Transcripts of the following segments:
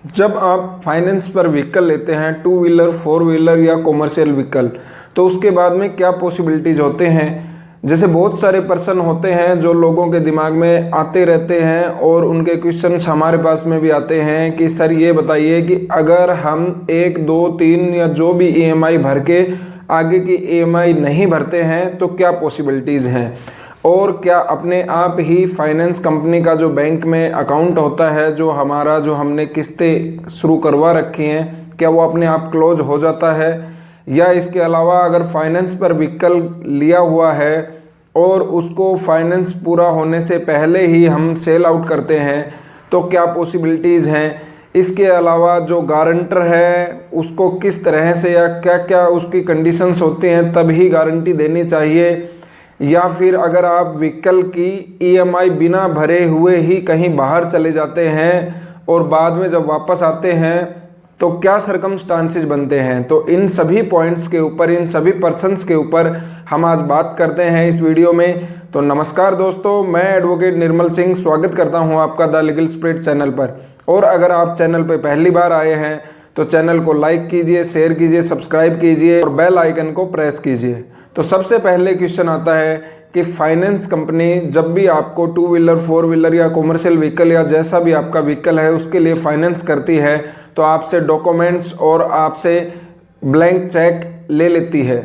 जब आप फाइनेंस पर व्हीकल लेते हैं, टू व्हीलर, फोर व्हीलर या कॉमर्शियल व्हीकल, तो उसके बाद में क्या पॉसिबिलिटीज होते हैं। जैसे बहुत सारे पर्सन होते हैं जो लोगों के दिमाग में आते रहते हैं और उनके क्वेश्चंस हमारे पास में भी आते हैं कि सर ये बताइए कि अगर हम 1, 2, 3 या जो भी ईएमआई भर के आगे की ईएमआई नहीं भरते हैं तो क्या पॉसिबिलिटीज़ हैं, और क्या अपने आप ही फाइनेंस कंपनी का जो बैंक में अकाउंट होता है, जो हमने किस्तें शुरू करवा रखी हैं, क्या वो अपने आप क्लोज हो जाता है। या इसके अलावा अगर फाइनेंस पर व्हीकल लिया हुआ है और उसको फाइनेंस पूरा होने से पहले ही हम सेल आउट करते हैं तो क्या पॉसिबिलिटीज़ हैं। इसके अलावा जो गारंटर है उसको किस तरह से या क्या क्या उसकी कंडीशंस होते हैं तभी गारंटी देनी चाहिए। या फिर अगर आप व्हीकल की ईएमआई बिना भरे हुए ही कहीं बाहर चले जाते हैं और बाद में जब वापस आते हैं तो क्या सरकमस्टांसेस बनते हैं। तो इन सभी पॉइंट्स के ऊपर, इन सभी पर्सन्स के ऊपर हम आज बात करते हैं इस वीडियो में। तो नमस्कार दोस्तों, मैं एडवोकेट निर्मल सिंह स्वागत करता हूं आपका द लीगल स्प्रेड चैनल पर। और अगर आप चैनल पर पहली बार आए हैं तो चैनल को लाइक कीजिए, शेयर कीजिए, सब्सक्राइब कीजिए और बेल आइकन को प्रेस कीजिए। तो सबसे पहले क्वेश्चन आता है कि फाइनेंस कंपनी जब भी आपको टू व्हीलर, फोर व्हीलर या कॉमर्शियल व्हीकल या जैसा भी आपका व्हीकल है उसके लिए फाइनेंस करती है तो आपसे डॉक्यूमेंट्स और आपसे ब्लैंक चेक ले लेती है।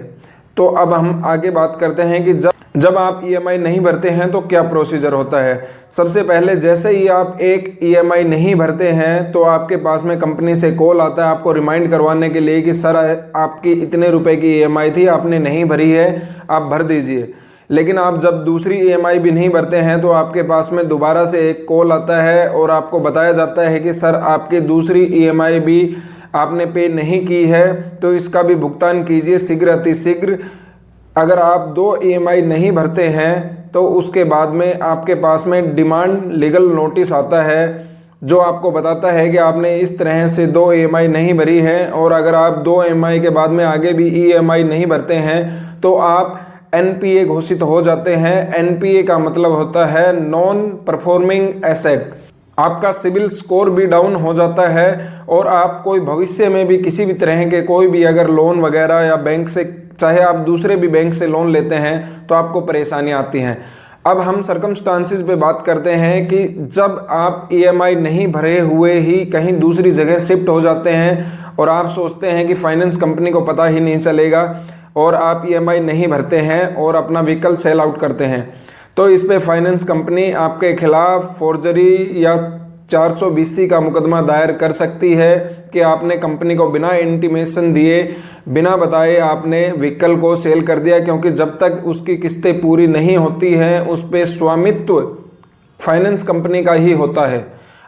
तो अब हम आगे बात करते हैं कि जब आप ईएमआई नहीं भरते हैं तो क्या प्रोसीजर होता है। सबसे पहले जैसे ही आप एक ईएमआई नहीं भरते हैं तो आपके पास में कंपनी से कॉल आता है आपको रिमाइंड करवाने के लिए कि सर आपकी इतने रुपए की ईएमआई थी, आपने नहीं भरी है, आप भर दीजिए। लेकिन आप जब दूसरी ईएमआई भी नहीं भरते हैं तो आपके पास में दोबारा से एक कॉल आता है और आपको बताया जाता है कि सर आपकी दूसरी ईएमआई भी आपने पे नहीं की है तो इसका भी भुगतान कीजिए शीघ्र अतिशीघ्र। अगर आप 2 ईएमआई नहीं भरते हैं तो उसके बाद में आपके पास में डिमांड लीगल नोटिस आता है जो आपको बताता है कि आपने इस तरह से 2 ईएमआई नहीं भरी है और अगर आप 2 ईएमआई के बाद में आगे भी ईएमआई नहीं भरते हैं तो आप एनपीए घोषित हो जाते हैं। एनपीए का मतलब होता है नॉन परफॉर्मिंग एसेट। आपका सिविल स्कोर भी डाउन हो जाता है और आप कोई भविष्य में भी किसी भी तरह के कोई भी अगर लोन वगैरह या बैंक से, चाहे आप दूसरे भी बैंक से लोन लेते हैं तो आपको परेशानियां आती हैं। अब हम सरकमस्टांसेस पे बात करते हैं कि जब आप ईएमआई नहीं भरे हुए ही कहीं दूसरी जगह शिफ्ट हो जाते हैं और आप सोचते हैं कि फाइनेंस कंपनी को पता ही नहीं चलेगा और आप ईएमआई नहीं भरते हैं और अपना व्हीकल सेल आउट करते हैं तो इस पे फाइनेंस कंपनी आपके खिलाफ फोर्जरी या 420C का मुकदमा दायर कर सकती है कि आपने कंपनी को बिना इंटीमेशन दिए, बिना बताए आपने व्हीकल को सेल कर दिया। क्योंकि जब तक उसकी किस्तें पूरी नहीं होती हैं उस पर स्वामित्व फाइनेंस कंपनी का ही होता है।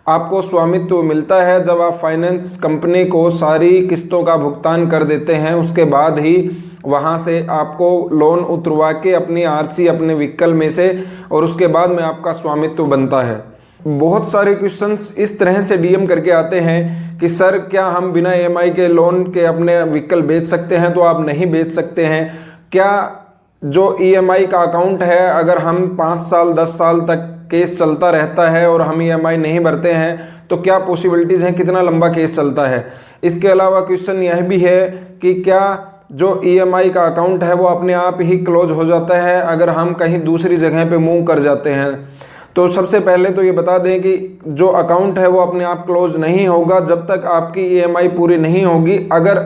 आपको स्वामित्व मिलता है जब आप फाइनेंस कंपनी को सारी किस्तों का भुगतान कर देते हैं, उसके बाद ही वहाँ से आपको लोन उतरवा के अपनी आरसी अपने व्हीकल में से और उसके बाद में आपका स्वामित्व बनता है। बहुत सारे क्वेश्चंस इस तरह से डीएम करके आते हैं कि सर क्या हम बिना ईएमआई के लोन के अपने व्हीकल बेच सकते हैं, तो आप नहीं बेच सकते हैं। क्या जो ईएमआई का अकाउंट है अगर हम 5 साल 10 साल तक केस चलता रहता है और हम ईएमआई नहीं भरते हैं तो क्या पॉसिबिलिटीज़ हैं, कितना लंबा केस चलता है। इसके अलावा क्वेश्चन यह भी है कि क्या जो ईएमआई का अकाउंट है वो अपने आप ही क्लोज हो जाता है अगर हम कहीं दूसरी जगह पे मूव कर जाते हैं। तो सबसे पहले तो ये बता दें कि जो अकाउंट है वो अपने आप क्लोज नहीं होगा जब तक आपकी ईएमआई पूरी नहीं होगी। अगर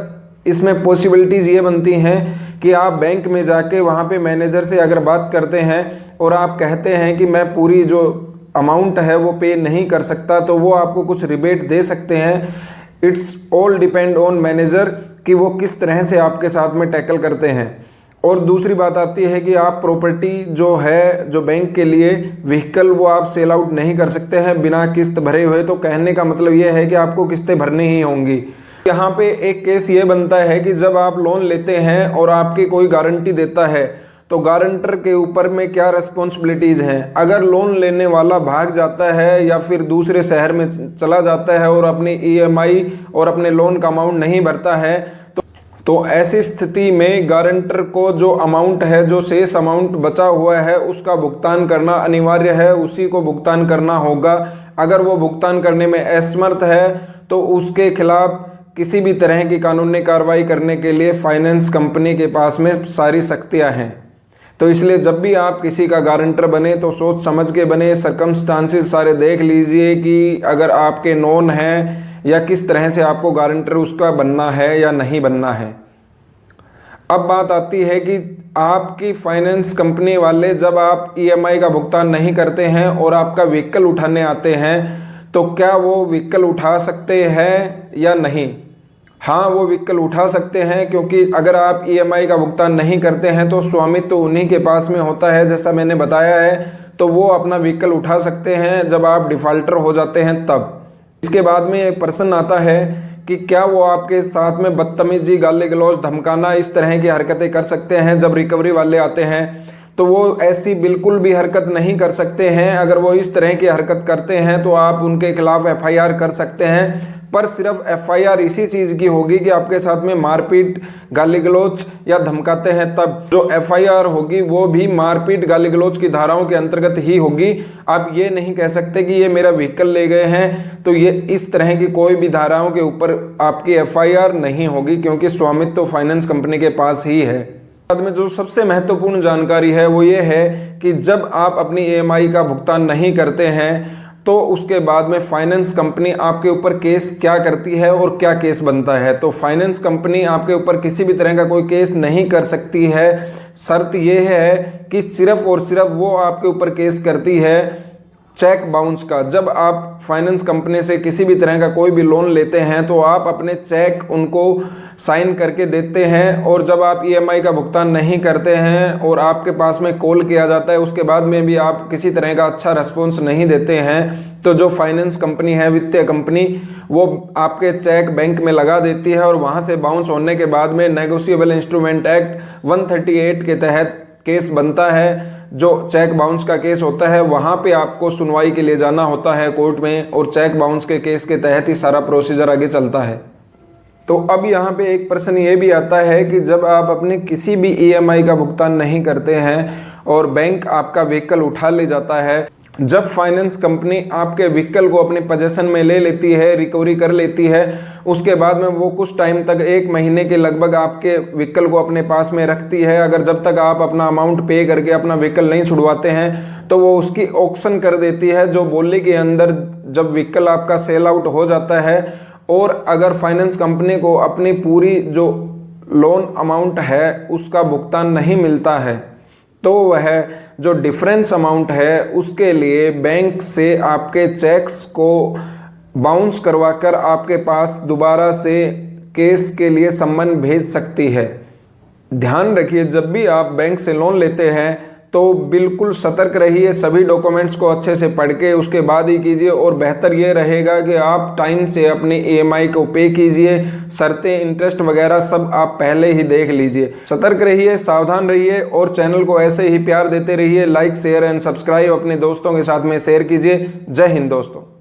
इसमें पॉसिबिलिटीज़ ये बनती हैं कि आप बैंक में जाके वहाँ पे मैनेजर से अगर बात करते हैं और आप कहते हैं कि मैं पूरी जो अमाउंट है वो पे नहीं कर सकता तो वो आपको कुछ रिबेट दे सकते हैं। It's all depend on manager कि वो किस तरह से आपके साथ में टैकल करते हैं। और दूसरी बात आती है कि आप प्रॉपर्टी जो है, जो बैंक के लिए व्हीकल, वो आप सेल आउट नहीं कर सकते हैं बिना किस्त भरे हुए। तो कहने का मतलब ये है कि आपको किस्तें भरनी ही होंगी। यहाँ पे एक केस ये बनता है कि जब आप लोन लेते हैं और आपकी कोई गारंटी देता है तो गारंटर के ऊपर में क्या रिस्पॉन्सिबिलिटीज़ हैं। अगर लोन लेने वाला भाग जाता है या फिर दूसरे शहर में चला जाता है और अपनी ईएमआई और अपने लोन का अमाउंट नहीं भरता है तो ऐसी स्थिति में गारंटर को जो अमाउंट है, जो शेष अमाउंट बचा हुआ है उसका भुगतान करना अनिवार्य है, उसी को भुगतान करना होगा। अगर वो भुगतान करने में असमर्थ है तो उसके खिलाफ किसी भी तरह की कानूनी कार्रवाई करने के लिए फाइनेंस कंपनी के पास में सारी शक्तियां हैं। तो इसलिए जब भी आप किसी का गारंटर बने तो सोच समझ के बने, सर्कमस्टांसेस सारे देख लीजिए कि अगर आपके नोन है या किस तरह से आपको गारंटर उसका बनना है या नहीं बनना है। अब बात आती है कि आपकी फाइनेंस कंपनी वाले जब आप ईएमआई का भुगतान नहीं करते हैं और आपका व्हीकल उठाने आते हैं तो क्या वो व्हीकल उठा सकते हैं या नहीं? हाँ, वो व्हीकल उठा सकते हैं, क्योंकि अगर आप ईएमआई का भुगतान नहीं करते हैं तो स्वामित्व तो उन्हीं के पास में होता है, जैसा मैंने बताया है। तो वो अपना व्हीकल उठा सकते हैं जब आप डिफ़ॉल्टर हो जाते हैं तब। इसके बाद में एक प्रश्न आता है कि क्या वो आपके साथ में बदतमीजी, गाली गलौज, धमकाना, इस तरह की हरकतें कर सकते हैं जब रिकवरी वाले आते हैं? तो वो ऐसी बिल्कुल भी हरकत नहीं कर सकते हैं। अगर वो इस तरह की हरकत करते हैं तो आप उनके खिलाफ एफआईआर कर सकते हैं, पर सिर्फ एफआईआर इसी चीज़ की होगी कि आपके साथ में मारपीट, गाली गलौज या धमकाते हैं तब। जो एफआईआर होगी वो भी मारपीट, गाली गलौज की धाराओं के अंतर्गत ही होगी। आप ये नहीं कह सकते कि ये मेरा व्हीकल ले गए हैं तो ये इस तरह की कोई भी धाराओं के ऊपर आपकी एफआईआर नहीं होगी, क्योंकि स्वामित्व तो फाइनेंस कंपनी के पास ही है। बाद में जो सबसे महत्वपूर्ण जानकारी है वो ये है कि जब आप अपनी ईएमआई का भुगतान नहीं करते हैं तो उसके बाद में फाइनेंस कंपनी आपके ऊपर केस क्या करती है और क्या केस बनता है। तो फाइनेंस कंपनी आपके ऊपर किसी भी तरह का कोई केस नहीं कर सकती है। शर्त यह है कि सिर्फ और सिर्फ वो आपके ऊपर केस करती है चेक बाउंस का। जब आप फाइनेंस कंपनी से किसी भी तरह का कोई भी लोन लेते हैं तो आप अपने चेक उनको साइन करके देते हैं, और जब आप ईएमआई का भुगतान नहीं करते हैं और आपके पास में कॉल किया जाता है उसके बाद में भी आप किसी तरह का अच्छा रिस्पॉन्स नहीं देते हैं, तो जो फाइनेंस कंपनी है, वित्तीय कंपनी, वो आपके चेक बैंक में लगा देती है और वहाँ से बाउंस होने के बाद में नेगोशिएबल इंस्ट्रूमेंट एक्ट 138 के तहत केस बनता है। जो चेक बाउंस का केस होता है वहाँ पे आपको सुनवाई के लिए जाना होता है कोर्ट में, और चेक बाउंस के केस के तहत ही सारा प्रोसीजर आगे चलता है। तो अब यहाँ पे एक प्रश्न ये भी आता है कि जब आप अपने किसी भी ईएमआई का भुगतान नहीं करते हैं और बैंक आपका व्हीकल उठा ले जाता है, जब फाइनेंस कंपनी आपके व्हीकल को अपने पोजेशन में ले लेती है, रिकवरी कर लेती है, उसके बाद में वो कुछ टाइम तक, 1 महीने के लगभग आपके व्हीकल को अपने पास में रखती है। अगर जब तक आप अपना अमाउंट पे करके अपना व्हीकल नहीं छुड़वाते हैं तो वो उसकी ऑक्शन कर देती है, जो बोली के अंदर जब व्हीकल आपका सेल आउट हो जाता है और अगर फाइनेंस कंपनी को अपनी पूरी जो लोन अमाउंट है उसका भुगतान नहीं मिलता है तो वह जो डिफरेंस अमाउंट है उसके लिए बैंक से आपके चेक्स को बाउंस करवाकर आपके पास दोबारा से केस के लिए सम्मन भेज सकती है। ध्यान रखिए, जब भी आप बैंक से लोन लेते हैं तो बिल्कुल सतर्क रहिए, सभी डॉक्यूमेंट्स को अच्छे से पढ़ के उसके बाद ही कीजिए, और बेहतर ये रहेगा कि आप टाइम से अपने ईएमआई को पे कीजिए। शर्तें, इंटरेस्ट वगैरह सब आप पहले ही देख लीजिए। सतर्क रहिए, सावधान रहिए, और चैनल को ऐसे ही प्यार देते रहिए। लाइक, शेयर एंड सब्सक्राइब अपने दोस्तों के साथ में शेयर कीजिए। जय हिंद दोस्तों।